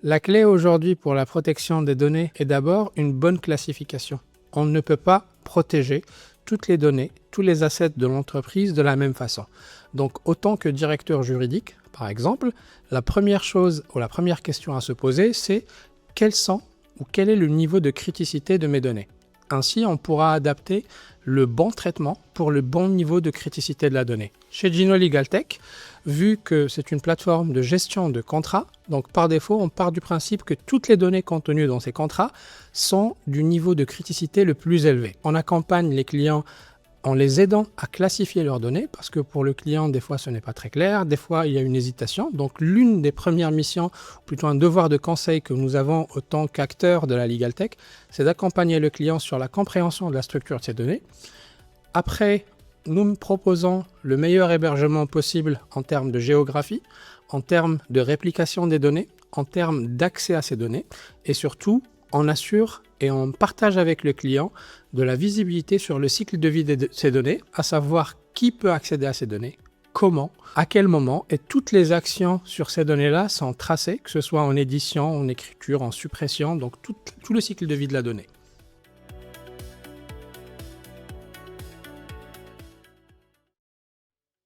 La clé aujourd'hui pour la protection des données est d'abord une bonne classification. On ne peut pas protéger toutes les données, tous les assets de l'entreprise de la même façon. Donc autant que directeur juridique, par exemple, la première chose ou la première question à se poser, c'est quel est le niveau de criticité de mes données. Ainsi, on pourra adapter le bon traitement pour le bon niveau de criticité de la donnée. Chez Gino Legal Tech, vu que c'est une plateforme de gestion de contrats, donc par défaut, on part du principe que toutes les données contenues dans ces contrats sont du niveau de criticité le plus élevé. On accompagne les clients en les aidant à classifier leurs données, parce que pour le client, des fois, ce n'est pas très clair, des fois, il y a une hésitation. Donc, l'une des premières missions, plutôt un devoir de conseil que nous avons en tant qu'acteurs de la Legal Tech, c'est d'accompagner le client sur la compréhension de la structure de ces données. Après, nous proposons le meilleur hébergement possible en termes de géographie, en termes de réplication des données, en termes d'accès à ces données, et surtout, on assure et on partage avec le client de la visibilité sur le cycle de vie de ces données, à savoir qui peut accéder à ces données, comment, à quel moment, et toutes les actions sur ces données-là sont tracées, que ce soit en édition, en écriture, en suppression, donc tout le cycle de vie de la donnée.